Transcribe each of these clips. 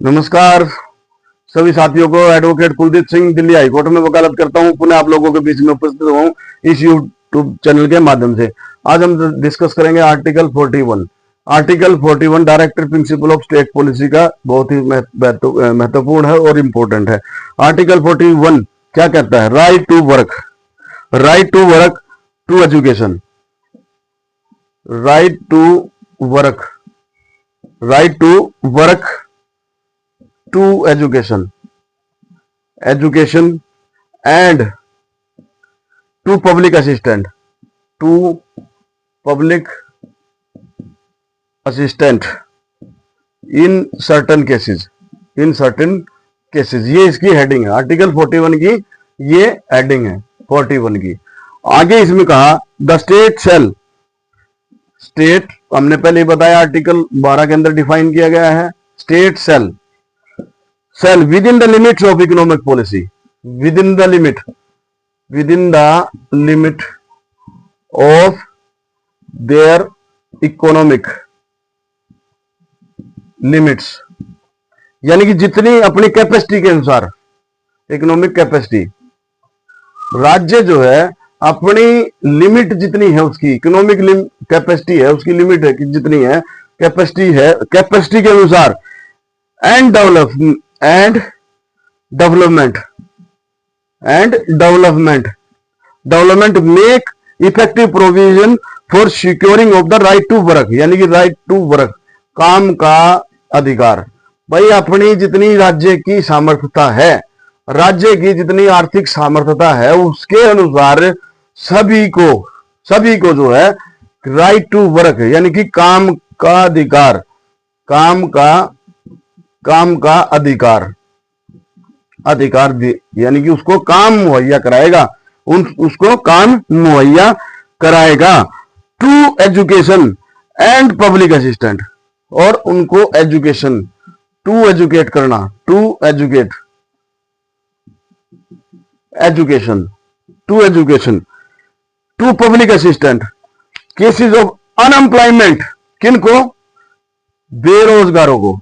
नमस्कार सभी साथियों को। एडवोकेट कुलदीप सिंह दिल्ली हाईकोर्ट में वकालत करता हूं। पुनः आप लोगों के बीच में उपस्थित हूं इस यूट्यूब चैनल के माध्यम से। आज हम डिस्कस करेंगे article 41। Article 41 director principle of state policy का बहुत ही महत्वपूर्ण है और इम्पोर्टेंट है। आर्टिकल 41 क्या कहता है? Right to work, right to work to education, right to work, right to work to education and to public assistant in certain cases, ये इसकी हेडिंग है। आर्टिकल 41 की ये हेडिंग है 41 की। आगे इसमें कहा द स्टेट हमने पहले ही बताया, आर्टिकल 12 के अंदर डिफाइन किया गया है। State shall within the limits of economic policy, within the limit of their economic limits, यानी कि जितनी अपनी कैपेसिटी के अनुसार, इकोनॉमिक कैपेसिटी, राज्य जो है अपनी लिमिट जितनी है उसकी इकोनॉमिक कैपेसिटी है, उसकी लिमिट है कि जितनी है कैपेसिटी के अनुसार and development make effective provision for securing of the right to work, यानी कि राइट टू वर्क, काम का अधिकार। भाई अपनी जितनी राज्य की सामर्थ्यता है, राज्य की जितनी आर्थिक सामर्थ्यता है, उसके अनुसार सभी को जो है राइट टू वर्क यानी कि काम का अधिकार, काम का अधिकार यानी कि उसको काम मुहैया कराएगा, उसको काम मुहैया कराएगा। To education and public assistant, और उनको एजुकेशन, टू एजुकेट करना, to education to public assistant cases of unemployment, किनको? बेरोजगारों को,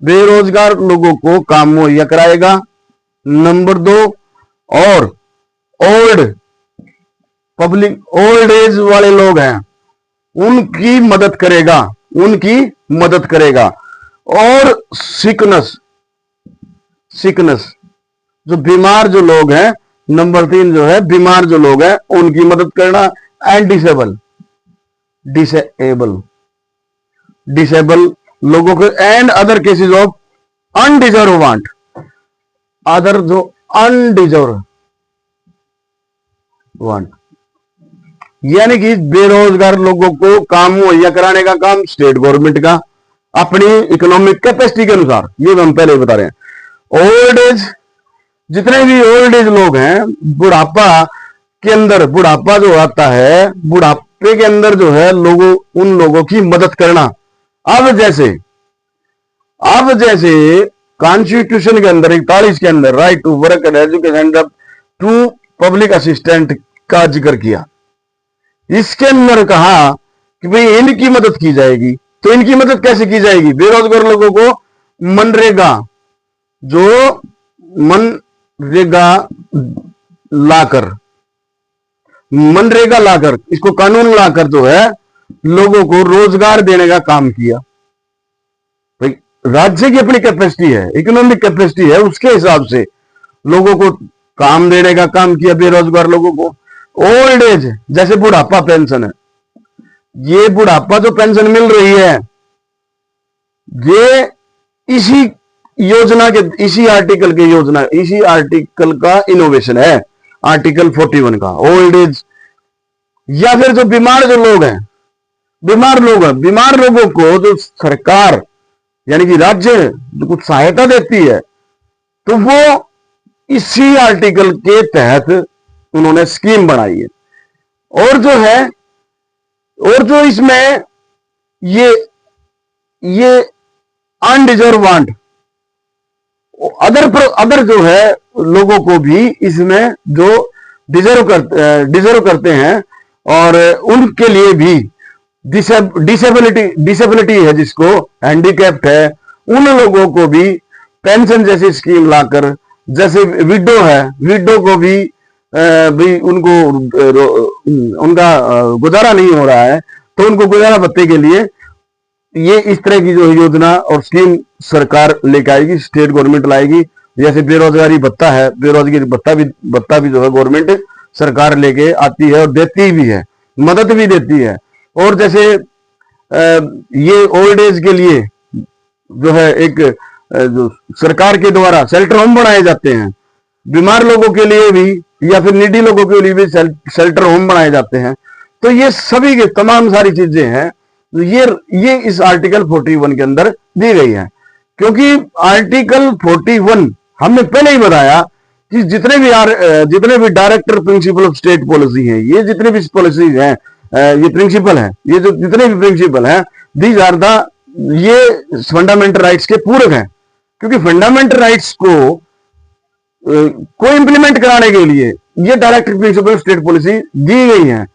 बेरोजगार लोगों को काम मुहैया कराएगा। नंबर 2, और ओल्ड एज वाले लोग हैं उनकी मदद करेगा। और सिकनेस जो बीमार जो लोग हैं, नंबर 3 जो है बीमार जो लोग हैं उनकी मदद करना। एंड डिसेबल लोगों को, and other cases of undeserved want, other जो अनडिजर्व वांट, यानी कि बेरोजगार लोगों को काम मुहैया कराने का काम स्टेट गवर्नमेंट का अपनी इकोनॉमिक कैपेसिटी के अनुसार। ये हम पहले ही बता रहे हैं। ओल्ड एज, जितने भी ओल्ड एज लोग हैं, बुढ़ापा के अंदर, बुढ़ापा जो आता है, बुढ़ापे के अंदर जो है उन लोगों की मदद करना। अब जैसे कॉन्स्टिट्यूशन के अंदर 41 के अंदर right to work and education to public assistant का जिक्र किया, इसके अंदर कहा कि भाई इनकी मदद की जाएगी। तो इनकी मदद कैसे की जाएगी? बेरोजगार लोगों को मनरेगा लाकर, इसको कानून लाकर जो है लोगों को रोजगार देने का काम किया। भाई राज्य की अपनी कैपेसिटी है, इकोनॉमिक कैपेसिटी है, उसके हिसाब से लोगों को काम देने का काम किया, बेरोजगार लोगों को। ओल्ड एज, जैसे बुढ़ापा पेंशन है, ये बुढ़ापा जो पेंशन मिल रही है, ये इसी आर्टिकल का इनोवेशन है, आर्टिकल 41 का। ओल्ड एज, या फिर जो बीमार लोग हैं, बीमार लोगों को जो सरकार यानी कि राज्य जो कुछ सहायता देती है, तो वो इसी आर्टिकल के तहत उन्होंने स्कीम बनाई है। और जो इसमें ये अनडिजर्व वांट, अदर जो है लोगों को भी इसमें जो डिजर्व करते हैं, और उनके लिए भी डिसेबिलिटी है, जिसको हैंडीकैप्ड है, उन लोगों को भी पेंशन जैसी स्कीम लाकर, जैसे विडो है, विडो को भी उनको उनका गुजारा नहीं हो रहा है, तो उनको गुजारा भत्ते के लिए ये इस तरह की जो योजना और स्कीम सरकार लेकर आएगी, स्टेट गवर्नमेंट लाएगी। जैसे बेरोजगारी भत्ता है, बेरोजगारी भत्ता भी जो है गवर्नमेंट सरकार लेके आती है और देती भी है, मदद भी देती है। और जैसे ये ओल्ड एज के लिए जो है एक जो सरकार के द्वारा शेल्टर होम बनाए जाते हैं, बीमार लोगों के लिए भी या फिर निडी लोगों के लिए भी शेल्टर होम बनाए जाते हैं। तो ये सभी के तमाम सारी चीजें हैं, ये इस आर्टिकल 41 के अंदर दी गई है। क्योंकि आर्टिकल 41 हमने पहले ही बताया कि जितने भी director principle of state policy है, ये जितने भी पॉलिसी हैं, ये प्रिंसिपल है, ये जो जितने भी प्रिंसिपल हैं, दीज आर द ये फंडामेंटल राइट्स के पूरक हैं। क्योंकि फंडामेंटल राइट्स को इंप्लीमेंट कराने के लिए ये director principle of state policy दी गई है।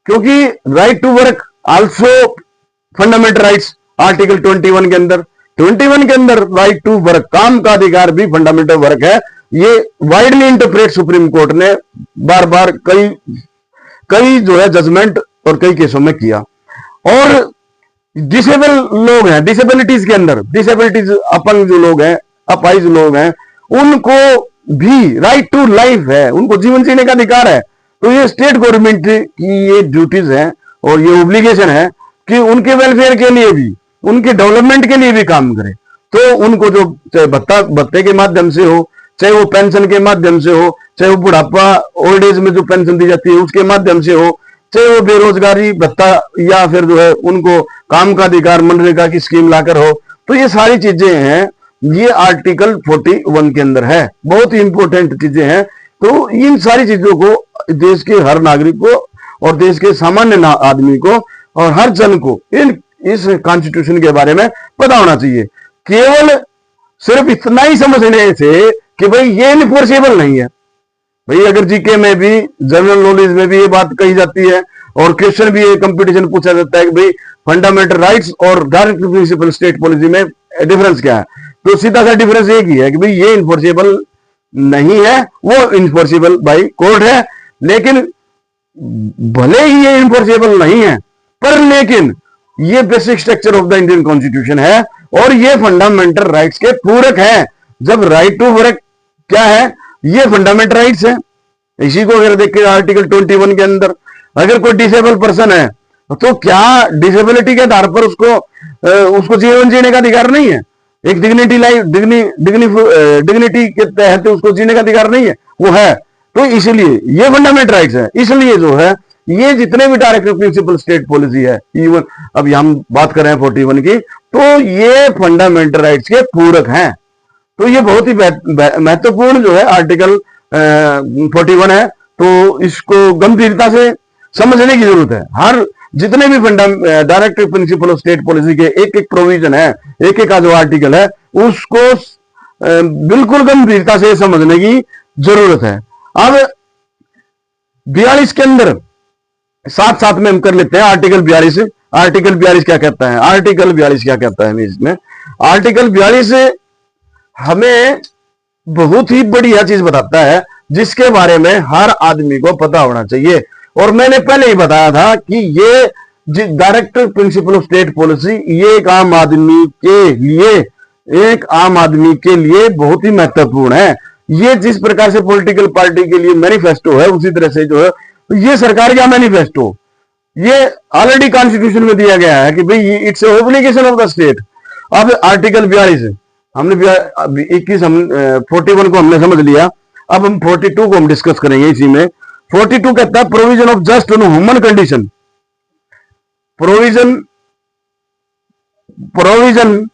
क्योंकि right to work also fundamental rights article 21 के अंदर, 21 के अंदर राइट टू वर्क, काम का अधिकार भी फंडामेंटल वर्क है। ये वाइडली इंटरप्रेट सुप्रीम कोर्ट ने बार बार कई जो है जजमेंट और कई केसों में किया। और डिसेबल लोग हैं, डिसेबिलिटीज के अंदर, डिसेबिलिटीज अपंग जो लोग हैं, अपाहिज लोग हैं, उनको भी राइट टू लाइफ है, उनको जीवन जीने का अधिकार है। तो ये स्टेट गवर्नमेंट की ये ड्यूटीज हैं और ये ऑब्लिगेशन है कि उनके वेलफेयर के लिए भी, उनके डेवलपमेंट के लिए भी काम करे। तो उनको जो चाहे भत्ते के माध्यम से हो, चाहे वो पेंशन के माध्यम से हो, चाहे वो बुढ़ापा ओल्ड एज में जो पेंशन दी जाती है उसके माध्यम से हो, चाहे वो बेरोजगारी भत्ता या फिर जो है उनको काम का अधिकार मनरेगा की स्कीम लाकर हो, तो ये सारी चीजें हैं, ये आर्टिकल 41 के अंदर है। बहुत ही इंपॉर्टेंट चीजें हैं। तो इन सारी चीजों को देश के हर नागरिक को और देश के सामान्य आदमी को और हर जन को इस कॉन्स्टिट्यूशन के बारे में पता होना चाहिए। केवल सिर्फ इतना ही समझने से कि भाई ये इनफोर्सेबल नहीं है। भाई अगर जीके में भी, जनरल नॉलेज में भी ये बात कही जाती है और क्वेश्चन भी ये कंपटीशन पूछा जाता है कि भाई फंडामेंटल राइट्स और डायरेक्ट प्रिंसिपल स्टेट पॉलिसी में डिफरेंस क्या है, तो सीधा सा डिफरेंस एक ही है कि भाई ये इनफोर्सेबल नहीं है, वो इनफोर्सेबल बाय कोर्ट है। लेकिन भले ही ये इनफोर्सेबल नहीं है, पर लेकिन ये basic structure of the Indian constitution है और ये फंडामेंटल राइट्स के पूरक है। जब राइट टू वर्क क्या है, ये फंडामेंटल राइट्स है। इसी को अगर देखिए आर्टिकल 21 के अंदर, अगर कोई डिसेबल पर्सन है तो क्या डिसेबिलिटी के आधार पर उसको जीवन जीने का अधिकार नहीं है? एक डिग्निटी लाइफ, डिग्निटी के तहत उसको जीने का अधिकार नहीं है? वो है। तो इसलिए ये फंडामेंटल राइट्स है। इसलिए जो है ये जितने भी डायरेक्टिव प्रिंसिपल स्टेट पॉलिसी है, इवन अभी हम बात कर रहे हैं 41 की, तो ये फंडामेंटल राइट्स के पूरक हैं। तो ये बहुत ही महत्वपूर्ण जो है आर्टिकल 41 है। तो इसको गंभीरता से समझने की जरूरत है। हर जितने भी directive principle of state policy के एक एक प्रोविजन है, एक एक का जो आर्टिकल है, उसको बिल्कुल गंभीरता से समझने की जरूरत है। अब 42 के अंदर साथ साथ में हम कर लेते हैं आर्टिकल 42। आर्टिकल 42 क्या कहता है? आर्टिकल 42 क्या कहता है इसमें? आर्टिकल 42 हमें बहुत ही बढ़िया चीज बताता है जिसके बारे में हर आदमी को पता होना चाहिए। और मैंने पहले ही बताया था कि ये directive principle of state policy ये एक आम आदमी के लिए बहुत ही महत्वपूर्ण है। ये जिस प्रकार से पॉलिटिकल पार्टी के लिए मैनिफेस्टो है, उसी तरह से जो है ये सरकार का मैनिफेस्टो, ये ऑलरेडी कॉन्स्टिट्यूशन में दिया गया है कि भाई it's obligation of the state. अब आर्टिकल 42 हमने 41 को हमने समझ लिया। अब हम 42 को हम डिस्कस करेंगे। इसी में 42 कहता है provision of just and human condition, provision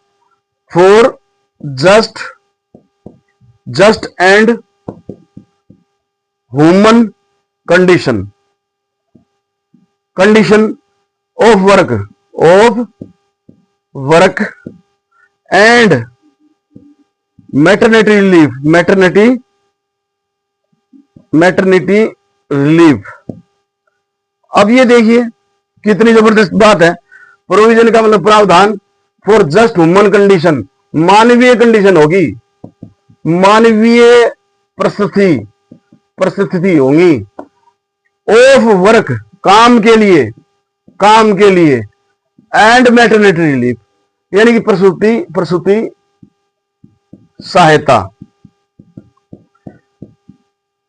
for just and human condition of work and maternity relief. अब ये देखिए कितनी जबरदस्त बात है। प्रोविजन का मतलब प्रावधान फॉर जस्ट ह्यूमन कंडीशन, मानवीय कंडीशन होगी, मानवीय परिस्थिति होगी। ऑफ वर्क, काम के लिए एंड मैटरनिटी रिलीफ, यानी कि प्रसूति सहायता,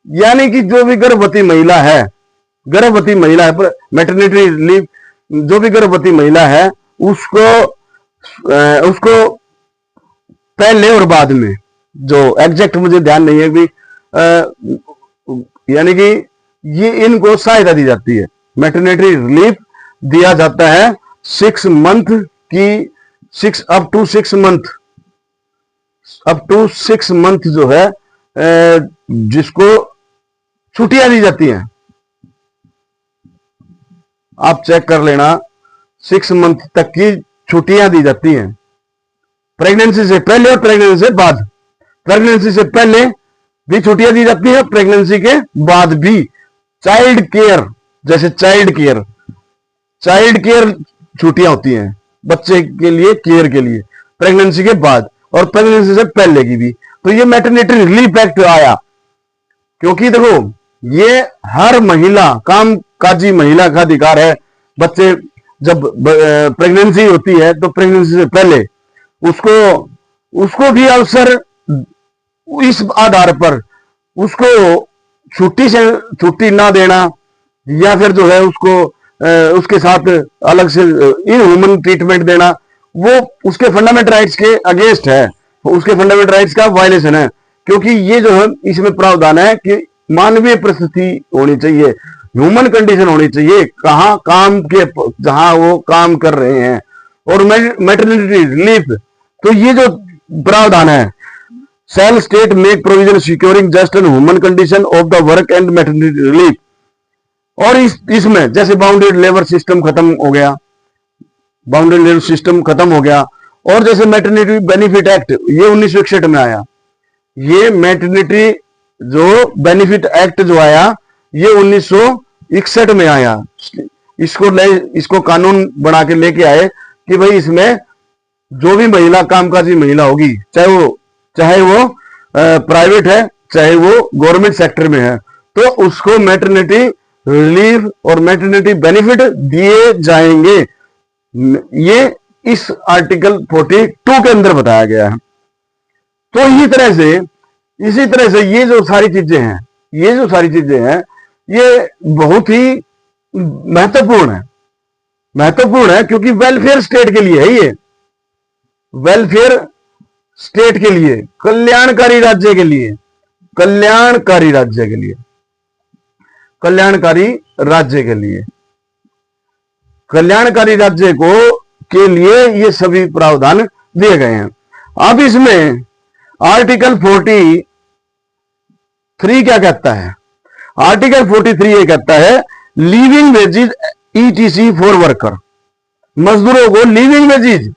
यानी कि जो भी गर्भवती महिला है मैटरनिटी रिलीफ, जो भी गर्भवती महिला है उसको पहले और बाद में, जो एग्जैक्ट मुझे ध्यान नहीं है भी, यानी कि ये इनको सहायता दी जाती है, मैटरनिटी रिलीफ दिया जाता है 6 मंथ की, अप टू 6 मंथ जो है जिसको छुट्टियां दी जाती हैं। आप चेक कर लेना, 6 मंथ तक की छुट्टियां दी जाती हैं, प्रेगनेंसी से पहले और प्रेगनेंसी से बाद। प्रेगनेंसी से पहले भी छुट्टियां दी जाती है, प्रेगनेंसी के बाद भी। चाइल्ड केयर, जैसे चाइल्ड केयर छुट्टियां होती हैं बच्चे के लिए, केयर के लिए, प्रेगनेंसी के बाद और प्रेगनेंसी से पहले की भी। तो ये मैटरनिटी रिलीफ एक्ट आया क्योंकि देखो, ये हर महिला, कामकाजी महिला का अधिकार है। बच्चे जब प्रेगनेंसी होती है तो प्रेगनेंसी से पहले उसको भी अवसर, इस आधार पर उसको छुट्टी ना देना, या फिर जो है उसको उसके साथ अलग से इनह्यूमन ट्रीटमेंट देना, वो उसके फंडामेंटल राइट्स के अगेंस्ट है, उसके फंडामेंटल राइट्स का वायलेशन है। क्योंकि ये जो है इसमें प्रावधान है कि मानवीय परिस्थिति होनी चाहिए, ह्यूमन कंडीशन होनी चाहिए, कहां काम के, जहां वो काम कर रहे हैं। और मैटरनिटी रिलीफ, तो ये जो प्रावधान है, shall state make provision securing just and human condition of the work and maternity relief. और इसमें जैसे बाउंडेड लेबर सिस्टम खत्म हो गया, और जैसे मैटरनिटी बेनिफिट एक्ट, ये 1961 में आया। ये मैटरनिटी जो बेनिफिट एक्ट जो आया, ये 1961 में आया। इसको कानून बना के लेके आए कि भाई इसमें जो भी महिला, कामकाजी महिला होगी, चाहे वो प्राइवेट है, चाहे वो गवर्नमेंट सेक्टर में है, तो उसको मैटरनिटी रिलीफ और मैटरनिटी बेनिफिट दिए जाएंगे। ये इस आर्टिकल 42 के अंदर बताया गया है। तो इसी तरह से ये जो सारी चीजें हैं, ये बहुत ही महत्वपूर्ण है क्योंकि वेलफेयर स्टेट के लिए है। ये वेलफेयर स्टेट के लिए, कल्याणकारी राज्य के लिए, कल्याणकारी राज्य के लिए ये सभी प्रावधान दिए गए हैं। अब इसमें आर्टिकल 43 क्या कहता है? आर्टिकल 43 ये कहता है, living wages etc for worker, मजदूरों को living wages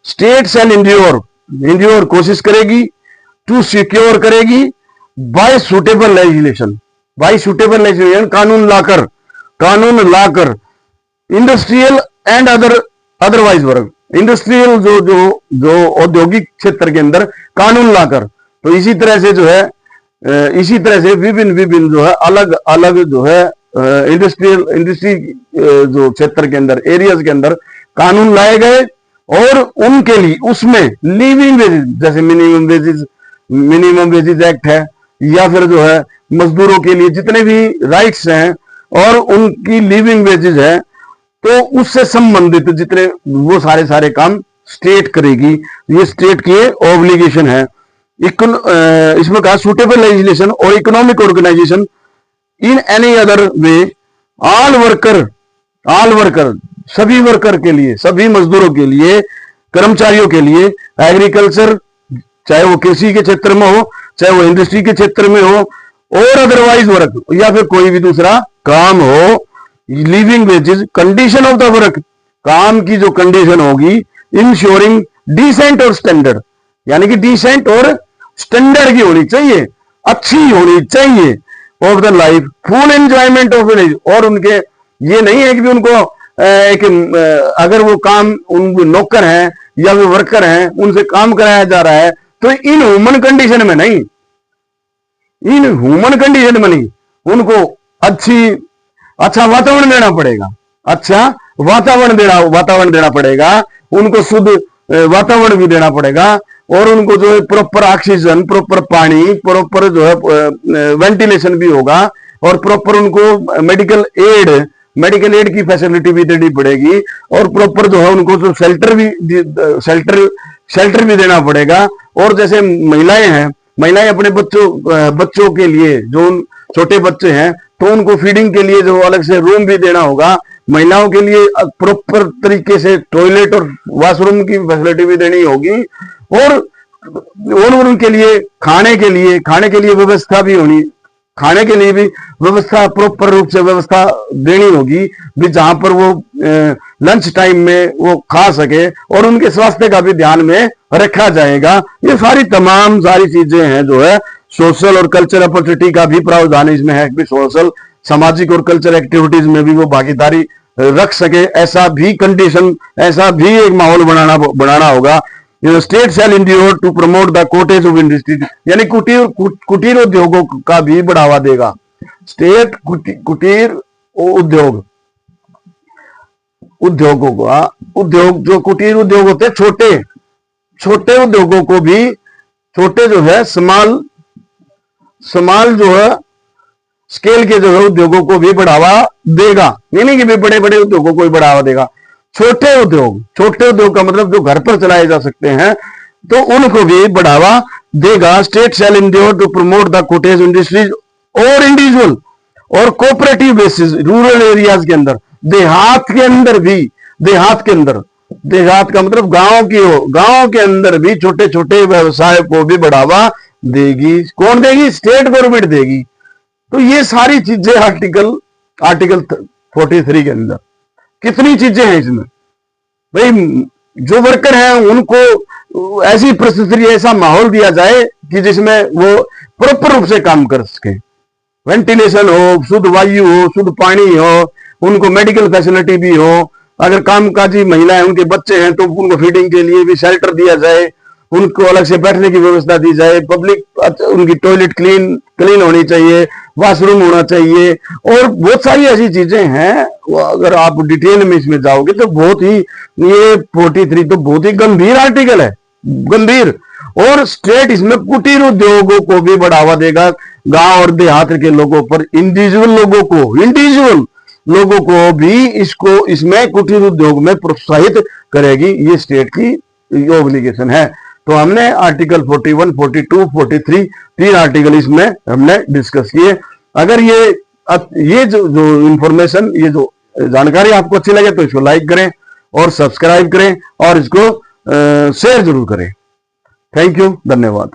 state shall endeavour कोशिश करेगी, टू सिक्योर करेगी बाय सुटेबल लेजिस्लेशन, कानून लाकर industrial and otherwise work, industrial जो औद्योगिक क्षेत्र के अंदर कानून लाकर। तो इसी तरह से विभिन्न जो है अलग जो है इंडस्ट्री जो क्षेत्र के अंदर, एरियाज के अंदर कानून लाए गए, और उनके लिए उसमें लिविंग वेजेस, जैसे मिनिमम वेजेस एक्ट है, या फिर जो है मजदूरों के लिए जितने भी राइट्स हैं और उनकी लिविंग वेजेस है, तो उससे संबंधित जितने वो सारे काम स्टेट करेगी। ये स्टेट की ऑब्लिगेशन है। इसमें कहा सुटेबल लेजिस्लेशन और economic organisation in any other way all worker सभी वर्कर के लिए, सभी मजदूरों के लिए, कर्मचारियों के लिए, एग्रीकल्चर चाहे वो कृषि के क्षेत्र में हो, चाहे वो इंडस्ट्री के क्षेत्र में हो, और अदरवाइज वर्क या फिर कोई भी दूसरा काम हो, living wages, condition of the work, काम की जो कंडीशन होगी, इंश्योरिंग डिसेंट और स्टैंडर्ड, यानी कि डिसेंट और स्टैंडर्ड की होनी चाहिए, अच्छी होनी चाहिए, of the life, full enjoyment of life. और उनके ये नहीं है कि उनको एक अगर वो काम उन नौकर हैं या वो वर्कर हैं उनसे काम कराया जा रहा है तो इन ह्यूमन कंडीशन में नहीं, इन ह्यूमन कंडीशन में नहीं, उनको अच्छा वातावरण देना पड़ेगा, अच्छा वातावरण देना पड़ेगा, उनको शुद्ध वातावरण भी देना पड़ेगा और उनको जो है प्रॉपर ऑक्सीजन, प्रॉपर पानी, प्रॉपर जो है वेंटिलेशन भी होगा और प्रॉपर उनको मेडिकल एड की फैसिलिटी भी देनी पड़ेगी और प्रॉपर जो है उनको जो शेल्टर भी देना पड़ेगा। और जैसे महिलाएं अपने बच्चों के लिए, जो छोटे बच्चे हैं तो उनको फीडिंग के लिए जो अलग से रूम भी देना होगा, महिलाओं के लिए प्रॉपर तरीके से टॉयलेट और वॉशरूम की फैसिलिटी भी देनी होगी और उनके लिए खाने के लिए व्यवस्था भी होनी, खाने के लिए भी व्यवस्था प्रॉपर रूप से व्यवस्था देनी होगी भी, जहां पर वो लंच टाइम में वो खा सके और उनके स्वास्थ्य का भी ध्यान में रखा जाएगा। ये तमाम सारी चीजें हैं जो है सोशल और कल्चर अपॉर्चुनिटी का भी प्रावधान इसमें है कि सोशल, सामाजिक और कल्चर एक्टिविटीज में भी वो भागीदारी रख सके, ऐसा भी कंडीशन, ऐसा भी एक माहौल बनाना होगा। State shall endure to promote the cottage of industry, यानी कुटीर उद्योगों का भी बढ़ावा देगा। स्टेट कुटीर उद्योग जो कुटीर उद्योग होते हैं, छोटे उद्योगों को भी, छोटे जो है स्मॉल जो है स्केल के जो है उद्योगों को भी बढ़ावा देगा, नहीं कि भी बड़े बड़े उद्योगों को भी बढ़ावा देगा। छोटे उद्योग का मतलब जो घर पर चलाए जा सकते हैं तो उनको भी बढ़ावा देगा। State shall endure to promote the cottage industries और इंडिविजुअल और कोऑपरेटिव बेसिस रूरल एरियाज के अंदर, देहात का मतलब गांव के अंदर भी छोटे छोटे व्यवसाय को भी बढ़ावा देगी। कौन देगी? स्टेट गवर्नमेंट देगी। तो ये सारी चीजें आर्टिकल 43 के अंदर कितनी चीजें हैं इसमें भाई। जो वर्कर हैं उनको ऐसी परिस्थिति, ऐसा माहौल दिया जाए कि जिसमें वो प्रॉपर रूप से काम कर सके, वेंटिलेशन हो, शुद्ध वायु हो, शुद्ध पानी हो, उनको मेडिकल फैसिलिटी भी हो। अगर कामकाजी महिलाएं, उनके बच्चे हैं तो उनको फीडिंग के लिए भी शेल्टर दिया जाए, उनको अलग से बैठने की व्यवस्था दी जाए, पब्लिक उनकी टॉयलेट क्लीन होनी चाहिए, वॉशरूम होना चाहिए और बहुत सारी ऐसी चीजें हैं। अगर आप डिटेल में इसमें जाओगे तो बहुत ही, ये 43 तो बहुत ही गंभीर आर्टिकल है, गंभीर। और स्टेट इसमें कुटीर उद्योगों को भी बढ़ावा देगा, गांव और देहात के लोगों पर, इंडिविजुअल लोगों को भी इसमें कुटीर उद्योग में प्रोत्साहित करेगी। ये स्टेट की ऑब्लिगेशन है। तो हमने आर्टिकल 41, 42, 43 3 आर्टिकल इसमें हमने डिस्कस किए। अगर ये जो इंफॉर्मेशन, ये जो जानकारी आपको अच्छी लगे तो इसको लाइक करें और सब्सक्राइब करें और इसको शेयर जरूर करें। थैंक यू, धन्यवाद।